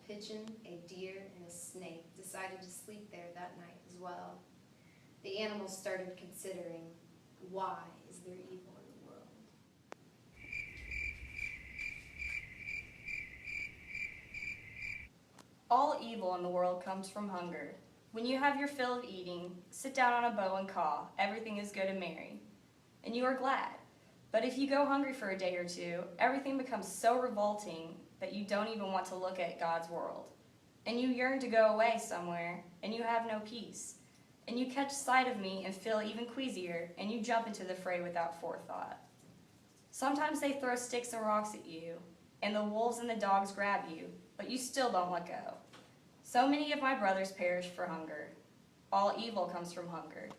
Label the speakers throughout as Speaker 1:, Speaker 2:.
Speaker 1: pigeon, a deer, and a snake decided to sleep there that night as well. The animals started considering, why is there evil in the world?
Speaker 2: All evil in the world comes from hunger. When you have your fill of eating, sit down on a bough and caw, everything is good and merry, and you are glad. But if you go hungry for a day or two, everything becomes so revolting that you don't even want to look at God's world. And you yearn to go away somewhere, and you have no peace. And you catch sight of me and feel even queasier, and you jump into the fray without forethought. Sometimes they throw sticks and rocks at you, and the wolves and the dogs grab you, but you still don't let go. So many of my brothers perish for hunger. All evil comes from hunger.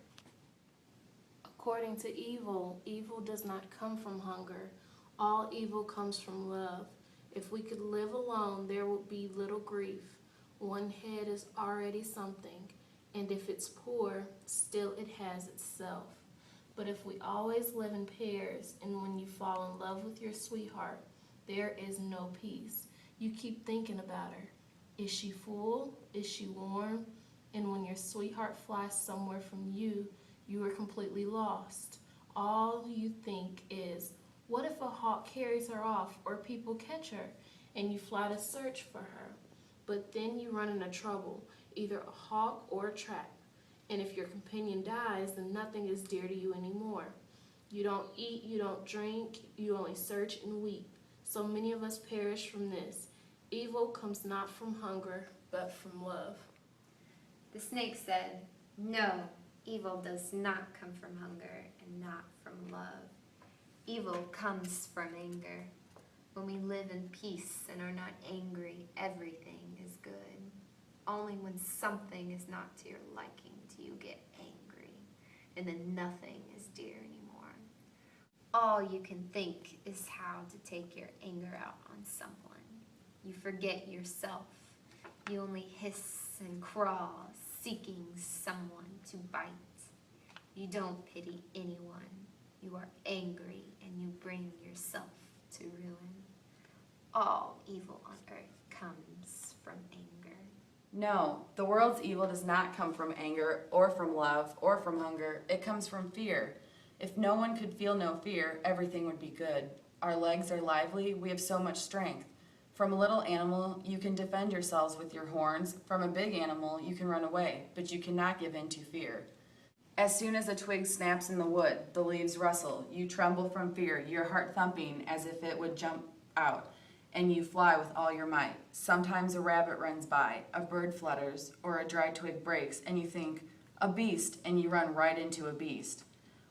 Speaker 3: According to evil, evil does not come from hunger. All evil comes from love. If we could live alone, there would be little grief. One head is already something, and if it's poor, still it has itself. But if we always live in pairs, and when you fall in love with your sweetheart, there is no peace. You keep thinking about her. Is she full? Is she warm? And when your sweetheart flies somewhere from you, you are completely lost. All you think is, what if a hawk carries her off or people catch her and you fly to search for her? But then you run into trouble, either a hawk or a trap. And if your companion dies, then nothing is dear to you anymore. You don't eat, you don't drink, you only search and weep. So many of us perish from this. Evil comes not from hunger, but from love.
Speaker 1: The snake said, no, evil does not come from hunger and not from love. Evil comes from anger. When we live in peace and are not angry, everything is good. Only when something is not to your liking do you get angry, and then nothing is dear anymore. All you can think is how to take your anger out on someone. You forget yourself. You only hiss and crawl, seeking someone to bite. You don't pity anyone. You are angry and you bring yourself to ruin. All evil on earth comes from anger.
Speaker 4: No, the world's evil does not come from anger or from love or from hunger. It comes from fear. If no one could feel no fear, everything would be good. Our legs are lively, we have so much strength. From a little animal, you can defend yourselves with your horns. From a big animal, you can run away, but you cannot give in to fear. As soon as a twig snaps in the wood, the leaves rustle. You tremble from fear, your heart thumping as if it would jump out, and you fly with all your might. Sometimes a rabbit runs by, a bird flutters, or a dry twig breaks, and you think, a beast, and you run right into a beast.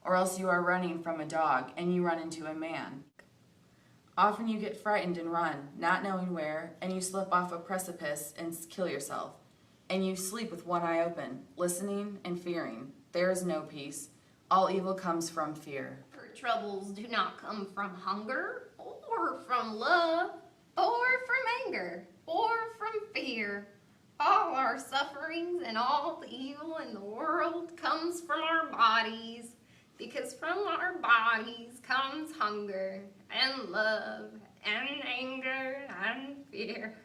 Speaker 4: Or else you are running from a dog, and you run into a man. Often you get frightened and run, not knowing where, and you slip off a precipice and kill yourself. And you sleep with one eye open, listening and fearing. There is no peace. All evil comes from fear.
Speaker 1: Her troubles do not come from hunger, or from love, or from anger, or from fear. All our sufferings and all the evil in the world comes from our bodies, because from our bodies comes hunger and love and anger and fear.